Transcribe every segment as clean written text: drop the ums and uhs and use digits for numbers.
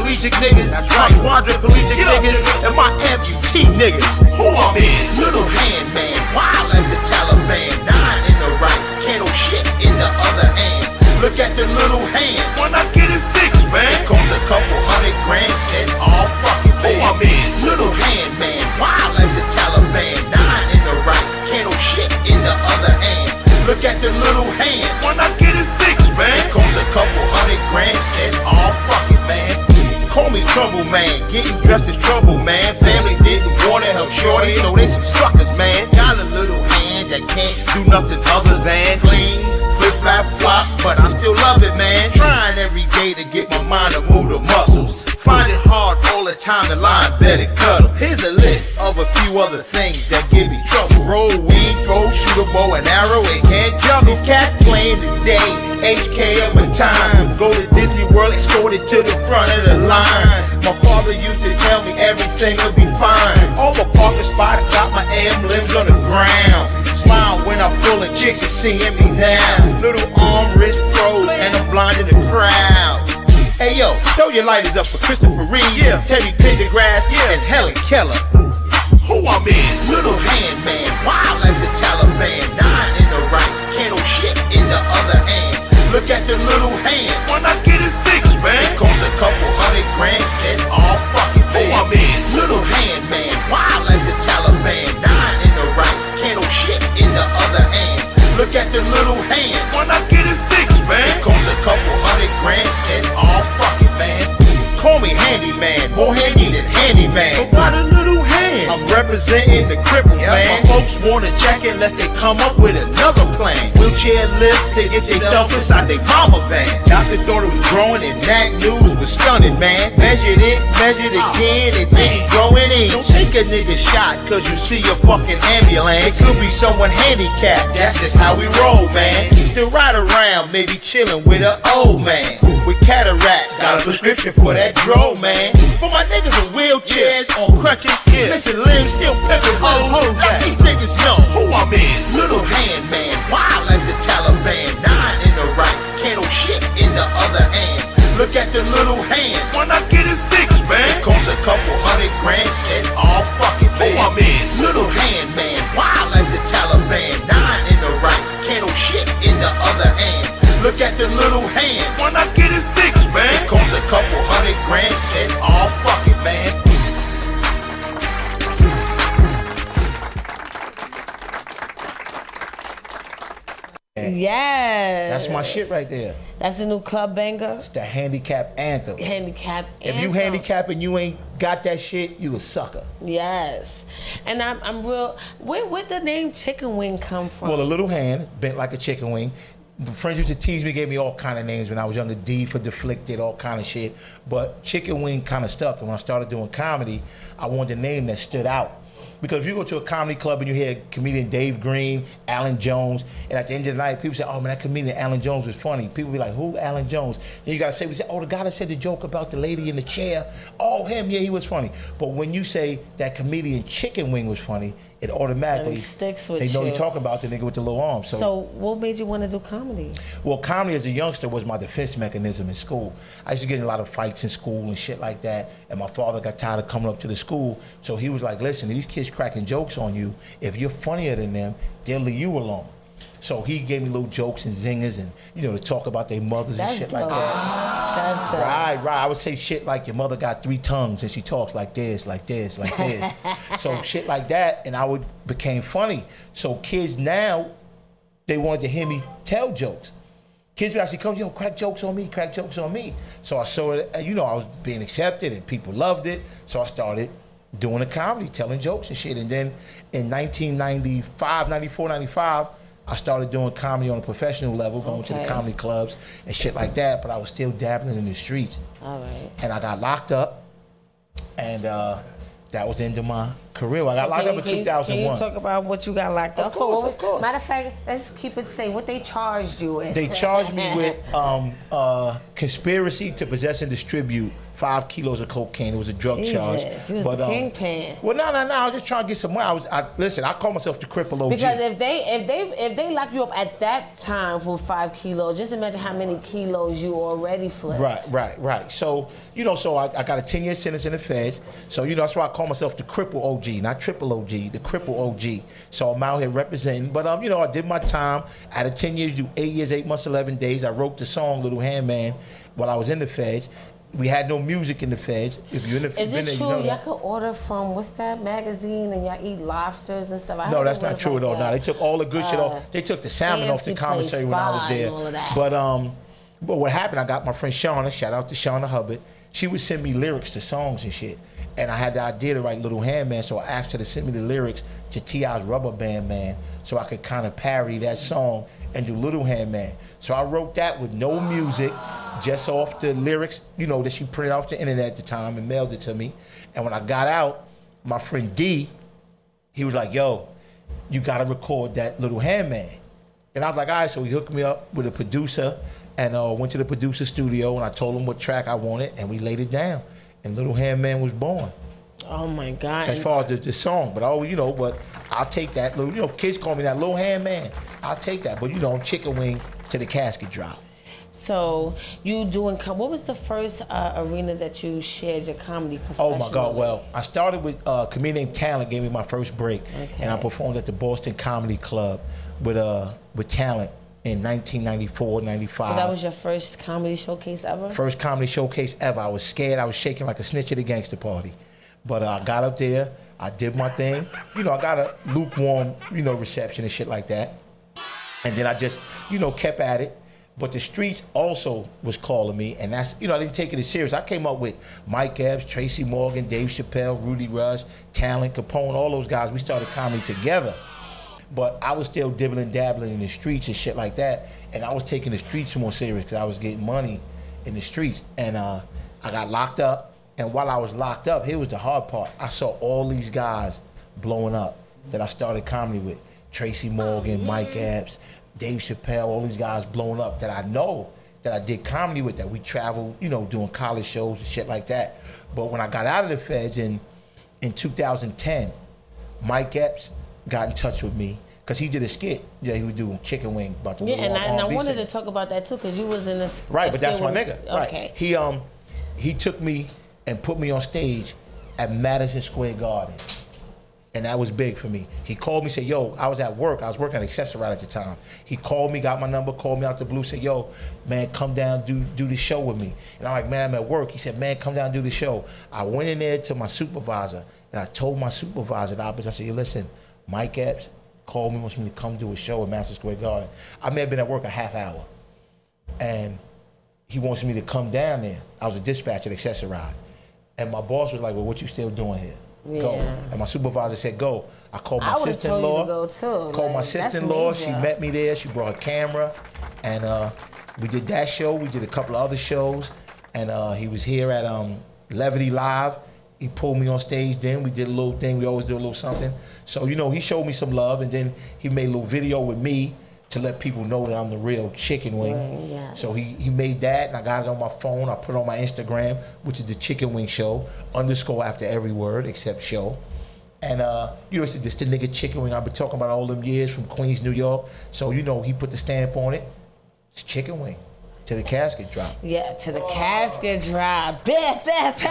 paraplegic niggas, my quadriplegic niggas, and my amputee niggas. Who I'm is? Little hand man, wild as the Taliban, 9 in the right, can't no shit in the other hand. Look at the little hand, when I get it fixed, man. It costs a couple $100 grand, said all fucking man. Who I'm is? Little hand man, wild as the Taliban, 9 in the right, can't no shit in the other hand. Look at the little hand, when I get it fixed, man. It costs a couple $100 grand, said all fucking man. Call me trouble man, getting dressed is trouble man. Family didn't want to help shorty, so they some suckers man. Got a little hand that can't do nothing other than clean, flip flap flop, but I still love it man. Trying every day to get my mind to move the muscles. Find it hard all the time to lie in bed and cuddle. Here's a list of a few other things that give me trouble. Roll weed, throw, shoot a bow and arrow, and can't juggle. Cat playing today, HK over time. Go to Disney World, escorted to the front of the line. My father used to tell me everything will be fine. All my parking spots got my emblems on the ground. Smile when I'm pulling chicks and seeing me now. Little arm, wrist froze, and I'm blind in the crowd. Hey yo, throw your lighters up for Christopher Reeve, Teddy Pendergrass, and Helen Keller. Who I'm is? Little hand man, wild as the Taliban, 9 in the right, can't no shit in the other hand. Look at the little hand, when I get it fixed, man. It costs a couple $100 grand, said all fucking man. Who I'm is? Little hand man, wild as the Taliban, 9 in the right, can't no shit in the other hand. Look at the little hand, when I get it fixed, man. It costs a couple $100 grand, said all fucking man. Call me handyman, more handy than handyman. But why the little hand? I'm representing the Cripple man. My folks wanna check it unless they come up with another plan. Wheelchair lift to get themselves inside their mama van. Doctor thought it was growing and that news was stunning, man. Measured it, measured again, it didn't grow an inch. Don't take a nigga shot cause you see a fucking ambulance. It could be someone handicapped, that's just how we roll, man. Still ride around, maybe chilling with an old man. With cataract, got a prescription for that dro, man. For my niggas in wheelchairs, on crutches, missing limbs, still pimping hoes. Let these niggas know who I'm is. Little hand man, wild as the Taliban, 9 in the right, can't no shit in the other hand. Look at the little hand, when I get it fixed, man. It costs a couple $100 grand, said all fucking man. Who I'm is. Little hand man, wild as the Taliban, 9 in the right, can't no shit in the other hand. Look at the little hand, when I get it fixed, man. It costs a couple $100 grand, said all fucking man. Yes. That's my shit right there. That's the new club banger. It's the handicap anthem. Handicap anthem. If you handicap and you ain't got that shit, you a sucker. Yes. And I'm real. Where'd the name Chicken Wing come from? Well, a little hand bent like a chicken wing. Friends used to tease me, gave me all kind of names when I was younger. D for deflected, all kind of shit. But Chicken Wing kind of stuck. And when I started doing comedy, I wanted a name that stood out. Because if you go to a comedy club and you hear comedian Dave Green, Alan Jones, and at the end of the night, people say, oh man, that comedian Alan Jones was funny. People be like, who, Alan Jones? Then you gotta say, oh, the guy that said the joke about the lady in the chair. Oh, him, yeah, he was funny. But when you say that comedian Chicken Wing was funny, it automatically sticks with they know you. you're talking about the nigga with the little arm. So what made you want to do comedy? Well, comedy as a youngster was my defense mechanism in school. I used to get in a lot of fights in school and shit like that, and my father got tired of coming up to the school, so he was like, listen, these kids cracking jokes on you. If you're funnier than them, they'll leave you alone. So he gave me little jokes and zingers and, you know, to talk about their mothers and shit like that. That's dope. Right. I would say shit like your mother got 3 tongues and she talks like this, like this, like this. So shit like that, and I became funny. So kids now, they wanted to hear me tell jokes. Kids would actually come, yo, crack jokes on me, crack jokes on me. So I saw it, you know, I was being accepted and people loved it. So I started doing a comedy, telling jokes and shit. And then in 1995, 94, 95, I started doing comedy on a professional level, going to the comedy clubs and shit like that, but I was still dabbling in the streets. All right. And I got locked up, and that was the end of my career. I got locked up in 2001. Can you talk about what you got locked up for? for? Of course. Matter of fact, let's keep it safe. What they charged you with? They charged me with conspiracy to possess and distribute 5 kilos of cocaine. It was a drug charge. You was the kingpin. Well, no. I was just trying to get some money. Listen. I call myself the Cripple OG. Because if they lock you up at that time for 5 kilos, just imagine how many kilos you already flipped. Right. So I got a 10-year sentence in the feds. So that's why I call myself the Cripple OG, not Triple OG, the Cripple OG. So I'm out here representing. But I did my time. Out of 10 years, do 8 years, 8 months, 11 days. I wrote the song "Little Handman" while I was in the feds. We had no music in the feds. If you're in the Is it true y'all could order from what's that magazine and y'all eat lobsters and stuff? No, that's not true at all. No, they took all the good shit off. They took the salmon off the commissary when I was there. But what happened? I got my friend Shauna. Shout out to Shauna Hubbard. She would send me lyrics to songs and shit. And I had the idea to write Little Handman, so I asked her to send me the lyrics to T.I.'s Rubber Band Man, so I could kind of parody that song and do Little Handman. So I wrote that with no music, just off the lyrics, that she printed off the internet at the time and mailed it to me. And when I got out, my friend D, he was like, yo, you gotta record that Little Handman. And I was like, all right, so he hooked me up with a producer and went to the producer studio and I told him what track I wanted and we laid it down. And Little Handman was born. Oh my God. As far as the song, but but I'll take that. Kids call me that Little Handman. I'll take that. But chicken wing to the casket drop. So you doing, what was the first arena that you shared your comedy professionally? Oh my God, well, I started with comedian named Talent gave me my first break. Okay. And I performed at the Boston Comedy Club with Talent in 1994, 95. So that was your first comedy showcase ever? First comedy showcase ever. I was scared. I was shaking like a snitch at a gangster party. But I got up there. I did my thing. I got a lukewarm, reception and shit like that. And then I just, kept at it. But the streets also was calling me, and that's, I didn't take it as serious. I came up with Mike Epps, Tracy Morgan, Dave Chappelle, Rudy Rush, Talent, Capone, all those guys. We started comedy together. But I was still dibbling, dabbling in the streets and shit like that. And I was taking the streets more serious because I was getting money in the streets. And I got locked up. And while I was locked up, here was the hard part. I saw all these guys blowing up that I started comedy with. Tracy Morgan, Mike Epps, Dave Chappelle, all these guys blowing up that I know that I did comedy with, that we traveled, doing college shows and shit like that. But when I got out of the feds in 2010, Mike Epps got in touch with me because he did a skit. Yeah, he would do chicken wing. And I wanted to talk about that too because you was in this. Right, but that's my nigga. Okay. Right. He took me and put me on stage at Madison Square Garden. And that was big for me. He called me, said, yo, I was at work. I was working at Accessorite at the time. He called me, got my number, called me out the blue, said, yo, man, come down, do the show with me. And I'm like, man, I'm at work. He said, man, come down, do the show. I went in there to my supervisor, and I told my supervisor at Opus, I said, listen, Mike Epps called me, wants me to come do a show at Madison Square Garden. I may have been at work a half hour. And he wants me to come down there. I was a dispatch at Accessorite. And my boss was like, well, what you still doing here? Yeah. Go. And my supervisor said, go. I called my sister-in-law. I would have told you to go too. Called my sister-in-law. She met me there. She brought a camera. And we did that show. We did a couple of other shows. And he was here at Levity Live. He pulled me on stage then. We did a little thing. We always do a little something. So, he showed me some love. And then he made a little video with me to let people know that I'm the real chicken wing. Right, yes. So he made that, and I got it on my phone. I put it on my Instagram, which is the Chicken Wing Show, _ after every word except show. And it's the nigga Chicken Wing I've been talking about all them years from Queens, New York. So he put the stamp on it. It's Chicken Wing. To the casket drop. Yeah, to the casket drop. Bet. You got the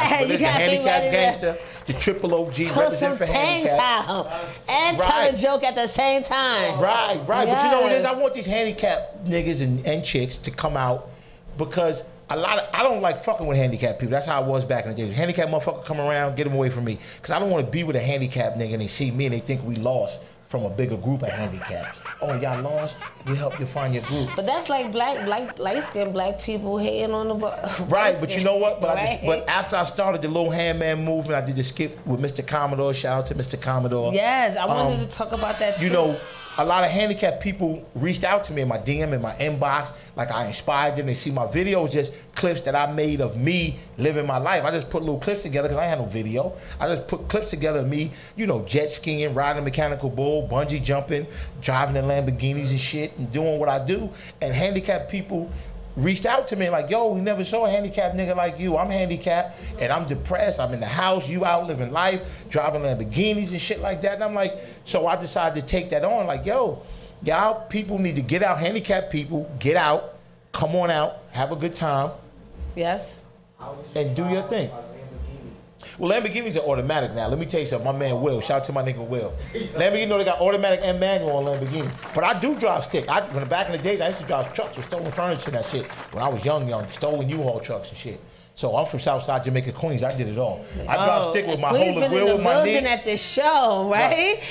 handicap gangster, the Triple OG, represent for handicap. And tell a joke at the same time. Right. Yes. But you know what it is? I want these handicap niggas and chicks to come out because I don't like fucking with handicapped people. That's how I was back in the day. Handicapped motherfucker come around, get them away from me. Because I don't want to be with a handicapped nigga and they see me and they think we lost from a bigger group of handicaps. Oh, y'all lost? We help you find your group. But that's like light-skinned black people hating on the right, but you know what? But after I started the Little Handman movement, I did the skit with Mr. Commodore. Shout out to Mr. Commodore. Yes, I wanted to talk about that too. a lot of handicapped people reached out to me in my DM, in my inbox, like I inspired them. They see my videos, just clips that I made of me living my life. I just put little clips together because I had no video. I just put clips together of me, you know, jet skiing, riding a mechanical bull, bungee jumping, driving the Lamborghinis and shit, and doing what I do. And handicapped people reached out to me like, yo, we never saw a handicapped nigga like you. I'm handicapped and I'm depressed. I'm in the house, you out living life, driving Lamborghinis and shit like that. And I'm like, so I decided to take that on. Like, yo, y'all people need to get out, handicapped people, get out, come on out, have a good time. Yes. And do your thing. Well, Lamborghinis are automatic now. Let me tell you something. My man Will, shout out to my nigga Will. Lamborghini, you know they got automatic and manual on Lamborghini. But I do drive stick. When back in the days, I used to drive trucks with stolen furniture and that shit. When I was young, stolen U-Haul trucks and shit. So I'm from Southside Jamaica, Queens. I did it all. I drive stick with my Holy Wheel with my knee. At this show, right?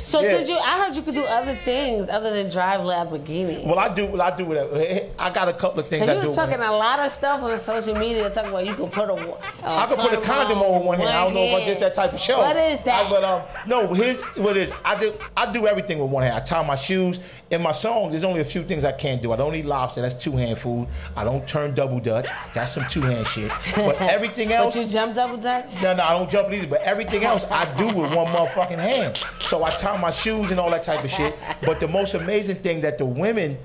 So Yeah. since I heard you could do other things other than drive Lamborghini. Well, I do whatever. I got a couple of things I do. Because you was talking a lot of stuff on social media talking about you could put I could put a condom on one hand. I don't know if I did that type of show. What is that? No, here's what it is. I do everything with one hand. I tie my shoes. In my song, there's only a few things I can't do. I don't eat lobster. That's two-hand food. I don't turn double Dutch. That's some two-hand shit. But everything else. But you jump double Dutch? No, I don't jump either. But everything else I do with one motherfucking hand. So I tie my shoes and all that type of shit. But the most amazing thing that the women,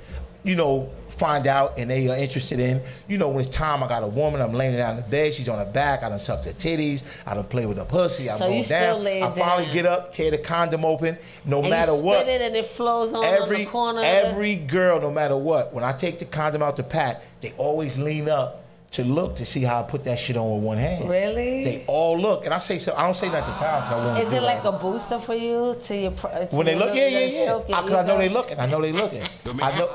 you know, find out and they are interested in, you know, when it's time, I got a woman, I'm laying down in the bed, she's on her back, I done sucked her titties, I done play with her pussy, I'm going down. I finally get up, tear the condom open, no matter what. Spit it and it flows on the corner. Every girl, no matter what, when I take the condom out the pack, they always lean up to look to see how I put that shit on with one hand. Really? They all look, and I say so. I don't say that at the time because I want to. Is it like a booster for you to your? When they look, yeah. Because I know they looking. I know they looking. I know.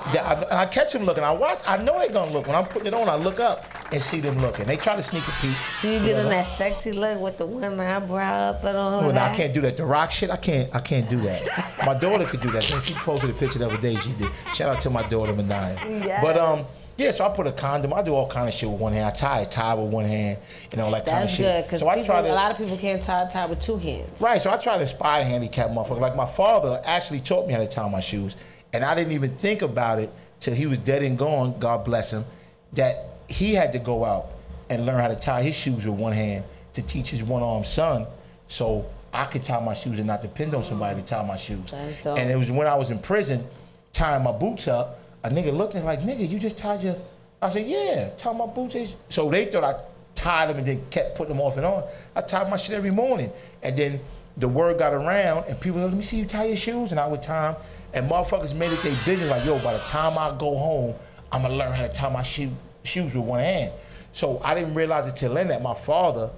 I catch them looking. I watch. I know they gonna look. When I'm putting it on, I look up and see them looking. They try to sneak a peek. Do you get in that sexy look with the one eyebrow up and all that? No, I can't do that. The rock shit, I can't do that. My daughter could do that. She posted a picture the other day. She did. Shout out to my daughter Manaya. Yes. But yeah, so I put a condom. I do all kind of shit with one hand. I tie a tie with one hand, you know, like kind of shit. That's good, because a lot of people can't tie a tie with two hands. Right, so I try to inspire handicapped motherfuckers. Like my father actually taught me how to tie my shoes, and I didn't even think about it till he was dead and gone, God bless him, that he had to go out and learn how to tie his shoes with one hand to teach his one-armed son, so I could tie my shoes and not depend on somebody to tie my shoes. That's dope. And it was when I was in prison, tying my boots up, a nigga looked at me like, nigga, you just tied your... I said, yeah, tie my boots. So they thought I tied them and then kept putting them off and on. I tied my shit every morning. And then the word got around and people said, let me see you tie your shoes. And I would tie them. And motherfuckers made it their business like, yo, by the time I go home, I'm gonna learn how to tie my shoes with one hand. So I didn't realize until then that my father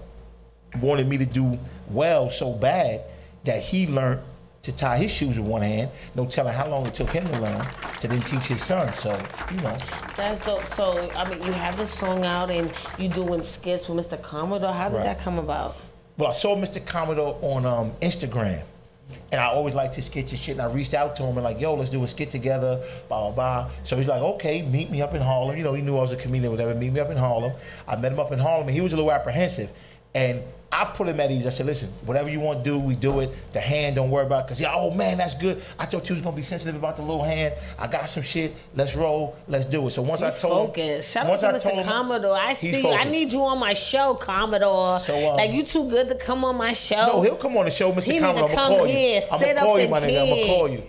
wanted me to do well so bad that he learned to tie his shoes with one hand. No telling how long it took him to learn to then teach his son. So, you know. That's dope. So, I mean, you have the song out and you doing skits with Mr. Commodore. How did that come about? Well, I saw Mr. Commodore on Instagram. And I always liked his skits and shit. And I reached out to him and like, yo, let's do a skit together, blah, blah, blah. So he's like, okay, meet me up in Harlem. You know, he knew I was a comedian or whatever. Meet me up in Harlem. I met him up in Harlem and he was a little apprehensive. And I put him at ease. I said, listen, whatever you want to do, we do it. The hand, don't worry about it. Because, yeah, oh, man, that's good. I thought you was going to be sensitive about the little hand. I got some shit. Let's roll. Let's do it. So once I told him. Shout out to Mr. Commodore. I see you. I need you on my show, Commodore. So, like, you too good to come on my show. No, he'll come on the show, Mr. Commodore. I'm going to call you. I'm going to call you, my nigga. I'm going to call you.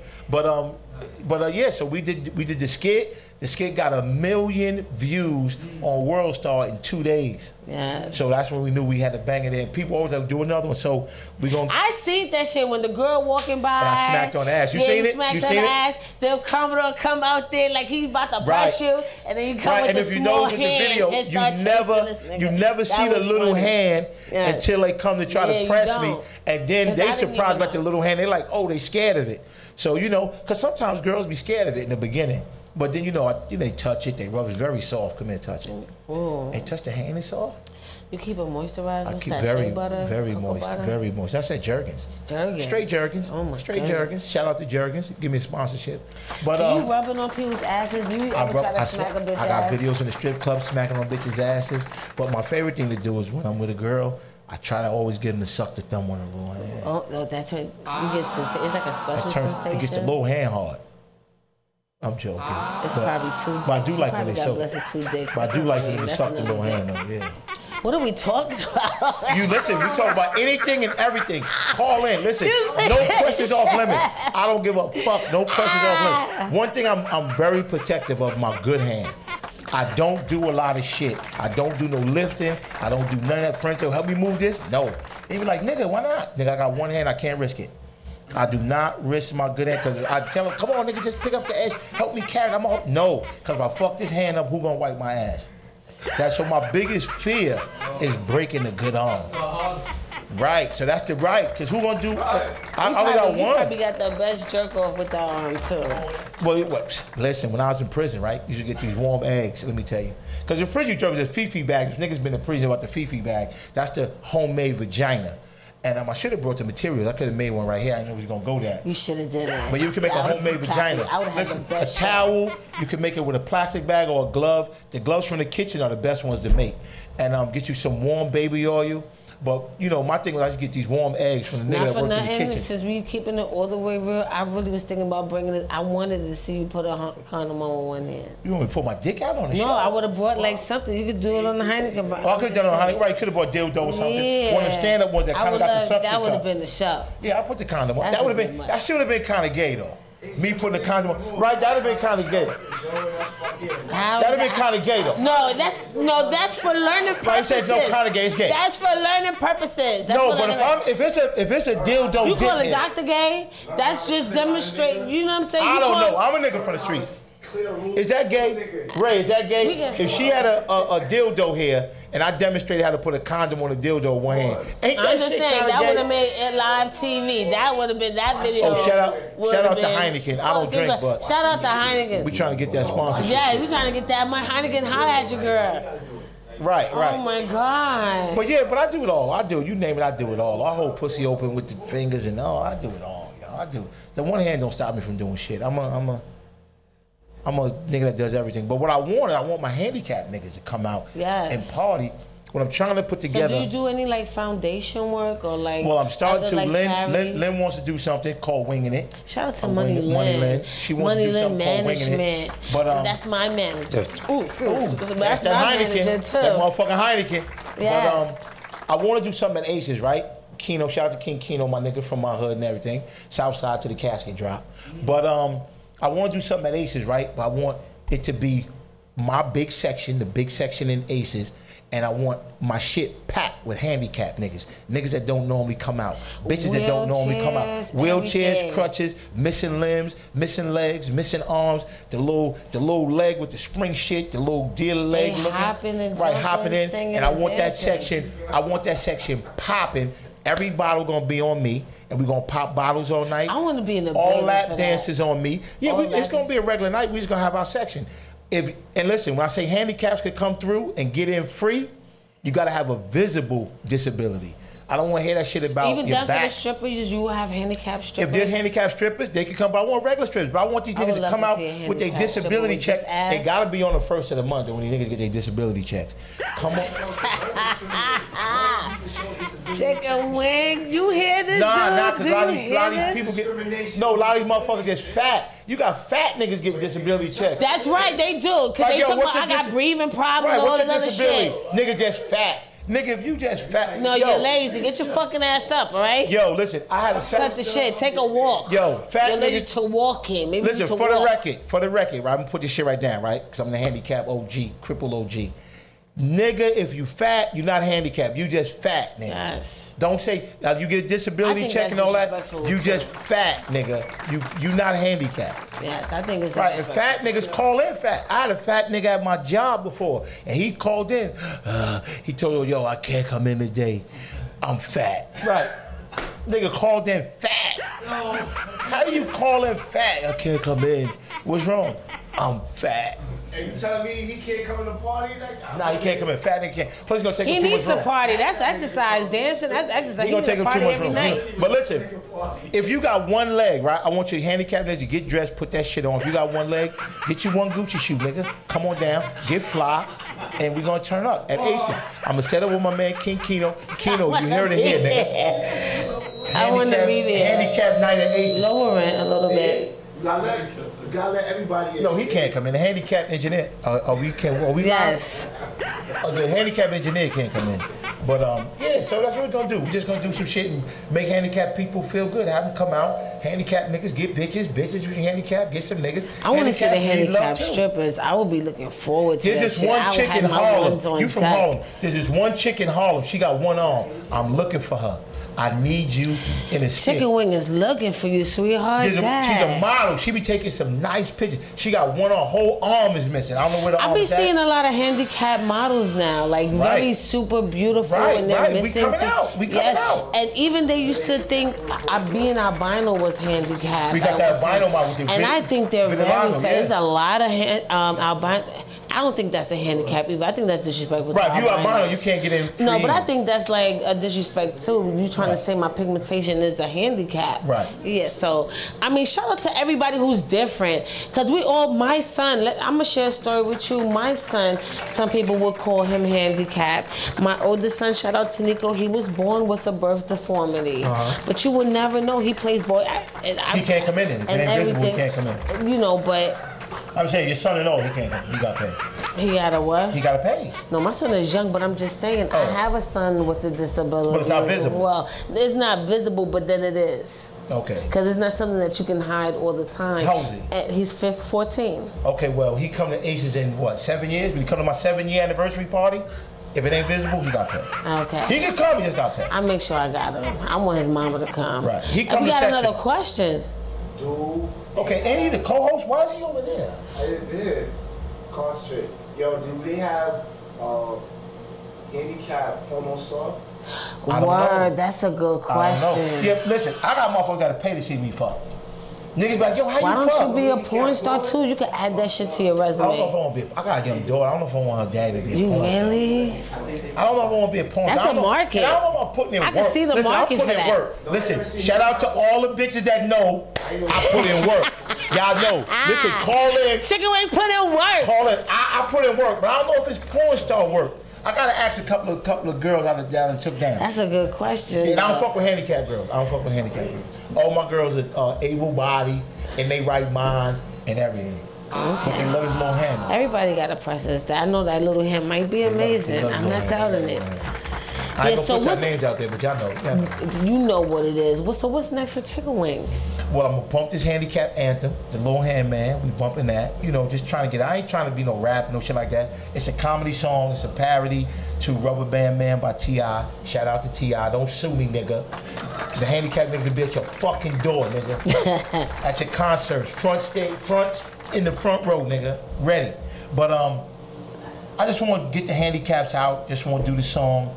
But yeah, so we did the skit. The skit got 1 million views on World Star in 2 days. Yeah. So that's when we knew we had to bang it in. People always like, do another one. So we gonna. I seen that shit when the girl walking by. And I smacked on the ass. You seen it? Smacked on the ass. The Commodore come out there like he's about to brush you, and then you come with the small hand. And if you notice the video, you never see the little hand until they come to try to press me, and then they surprised about the little hand. They're like, oh, they scared of it. So you know, because sometimes girls be scared of it in the beginning. But then, you know, they touch it, they rub it. It's very soft. Come here, touch it. Ooh. Hey, touch the hand, it's soft. You keep it moisturized? I keep very moist, very moist. I said Jergens. Jergens? Straight Jergens. Oh my Straight Jergens. Shout out to Jergens. Give me a sponsorship. But so you rubbing on people's asses? Do you ever try to smack a bitch ass? I got videos in the strip club smacking on bitches' asses. But my favorite thing to do is when I'm with a girl, I try to always get him to suck the thumb on the little hand. Oh, no, that's right. It's like a special sensation. It gets the little hand hard. I'm joking. It's probably too. But I do like when they suck. But I do like when they suck the little hand though. Yeah. What are we talking about? You listen. We talk about anything and everything. Call in. Listen. No questions off limit. I don't give a fuck. No questions off limit. One thing I'm very protective of my good hand. I don't do a lot of shit. I don't do no lifting. I don't do none of that. Friends say, help me move this. No. They be like, nigga, why not? Nigga, I got one hand. I can't risk it. I do not risk my good hand because I tell them, come on, nigga, just pick up the edge. Help me carry it. I'm up. No, because if I fuck this hand up, who gonna wipe my ass? That's so my biggest fear is breaking the good arm. Right, so that's the right, because who gonna do, I only got one. You probably got the best jerk off with the arm too. Well, listen, when I was in prison, right, you should get these warm eggs, let me tell you. Because in prison you jerk with the Fifi bag, if niggas been in prison about the Fifi bag, that's the homemade vagina. And I should have brought the materials. I could have made one right here. I knew it was gonna go there. You should have did it. But you can make a homemade vagina. I would have had the best. A towel. You can make it with a plastic bag or a glove. The gloves from the kitchen are the best ones to make. And get you some warm baby oil. But you know, my thing was I should get these warm eggs from the nigga that worked in the kitchen. Since we keeping it all the way real, I really was thinking about bringing it. I wanted to see you put a condom on with one hand. You want me to put my dick out on the show? No, I would have brought like something. You could do it on the Heineken. Oh, I could have done it on the Heineken. Right, you could have brought dildo or something. Yeah. One of the stand-up ones that kind of got the suction That would have cup. been the show. Yeah, I put the condom on. That would have been. That should have been kind of gay though. Me putting the condom on. Right, that'd have been kind of gay. That'd have been kind of gay though. No, that's for learning purposes. Right, says no kind of gay, it's gay. That's for learning purposes. That's no, but if it's a dildo, you call a doctor gay? That's just demonstrate. You know what I'm saying? I don't know. I'm a nigga from the streets. Is that gay? Ray, is that gay? If she had a dildo here and I demonstrated how to put a condom on a dildo with one hand, ain't that I'm just shit saying that gay? would have made it live TV. That would have been that video. Oh, shout out to Heineken. I don't drink, but shout out to Heineken. We trying to get that sponsorship. Yeah, we trying to get that. My Heineken, holla at your girl. Right. Oh my God. But yeah, but I do it all. I do it. You name it, I do it all. I hold pussy open with the fingers and all. I do it all. Yo. I do it. The one hand don't stop me from doing shit. I'm a nigga that does everything. But what I want my handicap niggas to come out and party. What I'm trying to put together. So do you do any like foundation work or like? Well, I'm starting to. Like Lynn wants to do something called Winging It. Shout out to Money Lynn. She wants to do something called Winging It. But that's my manager. That's that Heineken. That motherfucking Heineken. Yeah. But I want to do something at Aces, right? Keno, shout out to King Keno, my nigga from my hood and everything. South side to the casket drop. But I want to do something at Aces, right? But I want it to be my big section, the big section in Aces, and I want my shit packed with handicap niggas. Niggas that don't normally come out. Bitches that don't normally come out. Wheelchairs, crutches, missing limbs, missing legs, missing arms, the little leg with the spring shit, the little dealer leg looking. Hopping in. And I want that section popping. Every bottle gonna be on me, and we gonna pop bottles all night. I want to be in the all lap dances on me. Yeah, it's gonna be a regular night. We just gonna have our section. And listen, when I say handicaps could come through and get in free, you gotta have a visible disability. I don't want to hear that shit about even your down back. to the strippers, you will have handicapped strippers. If there's handicapped strippers, they can come. But I want regular strippers. But I want these niggas to come out with their disability check. They gotta be on the 1st of the month when these niggas get their disability checks. Come on. Chicken wing. You hear this? Nah, because a lot of these people get. No, a lot of these motherfuckers get fat. You got fat niggas getting disability checks. That's right, they do. Because they talk about I got breathing problems, all this other shit. Nigga just fat. Nigga, if you just fat. No, you're lazy. Get your fucking ass up, all right? Yo, listen, I had a cut the shit. Take a walk. Yo, fat you're niggas. to walking. Maybe listen, to for walk. the record, right? I'm gonna put this shit right down, right? Because I'm the handicap OG, cripple OG. Nigga, if you fat, you're not handicapped. You just fat, nigga. Yes. Don't say you get a disability check and all that. You just fat, nigga. You not handicapped. Yes, I think it's right. And fat niggas call in fat. I had a fat nigga at my job before, and he called in. He told me, yo, I can't come in today. I'm fat. Right. Nigga called in fat. How do you call in fat? I can't come in. What's wrong? I'm fat. And you telling me he can't come to the party? Nah, he can't come in. Fat nigga can't. Plus, he's gonna take him too much room. He needs to party. That's exercise. Dancing, that's exercise. He's gonna take him too much room. But listen, if you got one leg, right? I want you handicapped niggas to get dressed, put that shit on. If you got one leg, get you one Gucci shoe, nigga. Come on down, get fly, and we're gonna turn up at Aces. I'm gonna set up with my man King Kino. Kino, you heard it here, nigga. I want to be there. Handicap night at Aces. Lower rent a little bit. You gotta let everybody in. No, he can't come in. The handicap engineer. Yes. The handicap engineer can't come in. But yeah, so that's what we're gonna do. We're just gonna do some shit and make handicap people feel good. Have them come out. Handicap niggas get bitches. Bitches with handicap get some niggas. I want to see the handicap strippers. I will be looking forward to that. There's shit. this one chick in Harlem. You from deck. Harlem? There's this one chick in Harlem. She got one arm. I'm looking for her. I need you in a skit. Chicken Wing is looking for you, sweetheart. She's a model. She be taking some nice pictures. She got one arm. Whole arm is missing. I don't know where the arm is at. I be seeing a lot of handicapped models now, like very super beautiful, and they're missing. We coming out. We coming out. And even they used to think being albino was handicapped. We got that albino model. And I think they're very sad. There's a lot of albino. I don't think that's a handicap either. I think that's disrespectful. Right, if you albino, you can't get in free. No, but I think that's like a disrespect too. You trying to say my pigmentation is a handicap. Right. Yeah, so, I mean, shout out to everybody who's different. Because my son, I'm going to share a story with you. My son, some people would call him handicapped. My oldest son, shout out to Nico, he was born with a birth deformity. But you would never know. He plays ball. He can't come in. If he's invisible, he can't come in. You know, but... I'm saying your son-in-law, he can't come. He got paid. He got a what? He got to pay. No, my son is young, but I'm just saying, I have a son with a disability. But it's not visible. Well, it's not visible, but then it is. Okay. Because it's not something that you can hide all the time. How old is he? He's 14. Okay, well, he come to Aces in what, 7 years? When he come to my 7-year anniversary party, if it ain't visible, he got paid. Okay. He can come, he just got paid. I'll make sure I got him. I want his mama to come. Right. He come. We got another question. Dude. Okay, any of the co-hosts, why is he over there? I did. Concentrate. Yo, do they have handicap porno star? Word, that's a good question. Yeah, listen, I got motherfuckers that pay to see me fuck. Niggas be like, yo, how Why you fuck? don't you be a porn star too? You can add that shit to your resume. I don't know if I want to be. I got a young daughter. I don't know if I want her daddy to be a You porn really? star. I don't know if I want to be a porn star. That's a market. I don't know if I'm putting in work. I can see the market for that. Work. Listen, shout out to all the bitches that know I put in work. Y'all know. Listen, call in. Chicken Wing put in work. Call in. I put in work, but I don't know if it's porn star work. I gotta ask a couple of girls out of down and took down. That's a good question. And I don't fuck with handicapped girls. All my girls are able-bodied and they right mind and everything. Okay. They love his little hand. Everybody got to process that. I know that little hand might be amazing. I'm not doubting it. I ain't gonna put your names out there, but y'all know. You know what it is. So what's next for Chicken Wing? Well, I'm gonna bump this handicap anthem, the Little Hand Man. We bumping that. You know, just trying to get. I ain't trying to be no rap, no shit like that. It's a comedy song. It's a parody to Rubber Band Man by T.I. Shout out to T.I. Don't sue me, nigga. The handicap niggas will be at your fucking door, nigga. At your concerts, front in the front row, nigga. Ready. But I just want to get the handicaps out. Just want to do the song.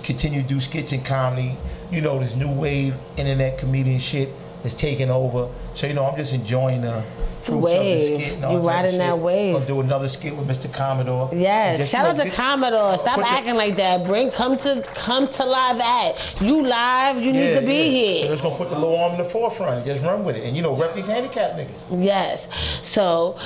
Continue to do skits and comedy. You know, this new wave internet comedian shit is taking over. So, you know, I'm just enjoying the fruits wave. of the skit. And all you riding that wave. I'll do another skit with Mr. Commodore. Yes. Shout out to Commodore. Stop acting like that. Come to live at. You live, you need to be here. So just gonna put the little arm in the forefront and just run with it. And you know, rep these handicapped niggas. Yes. So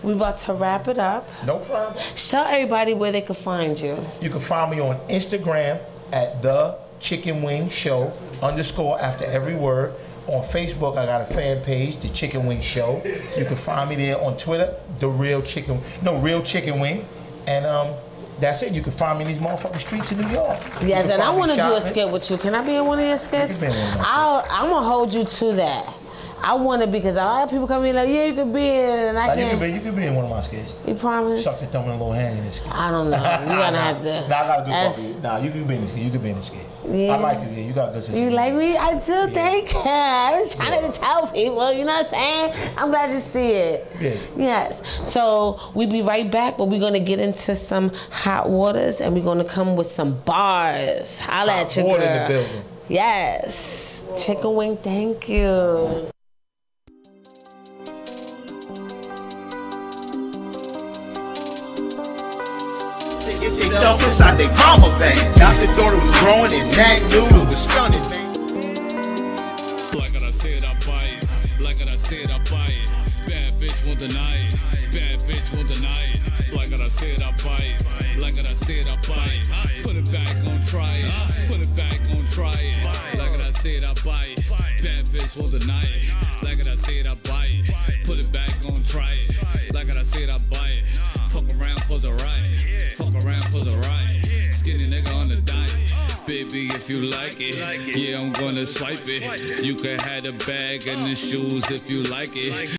we about to wrap it up. No problem. Tell everybody where they can find you. You can find me on Instagram at The Chicken Wing Show _ after every word. On Facebook, I got a fan page, The Chicken Wing Show. You can find me there on Twitter, Real Chicken Wing. And that's it. You can find me in these motherfucking streets in New York. Yes, and I want to do a skit with you. Can I be in one of your skits? You can be in one of my skits. I'm going to hold you to that. I want to, because a lot of people come in like, yeah, you can be in, and I can't. You can be in one of my skits. You promise? Sucks and throwing a little hand in this skit. I don't know. You gotta have to. Nah, I got a good copy. Nah, you can be in this skit. You can be in this skit. Yeah. I like you. Yeah, you got good sense. You like me? I do. Thank you. I'm trying to tell people. You know what I'm saying? I'm glad you see it. Yes. Yes. So we'll be right back, but we're gonna get into some hot waters, and we're gonna come with some bars. Holla at you, girl. In the building. Yes. Chicken Wing. Thank you. They stuff inside their mama van. Dr. daughter was growing and that noodle was stunning, man. Like I said, I buy it. Like I said, I buy it. Bad bitch want the night. Bad bitch want the night. Like what I said, I bite. Like what I said, I bite. Put it back on, try it. Put it back on, try it. Like what I said, I bite. Bad bitch want the night. Like what I said, I bite. Put it back on, try it. Like what I said, I bite. Fuck around, cause I right. Fuck around, cause I right. Skinny nigga on the diet. Baby, if you like it, yeah, I'm gonna swipe it. You can have the bag and the shoes if you like it.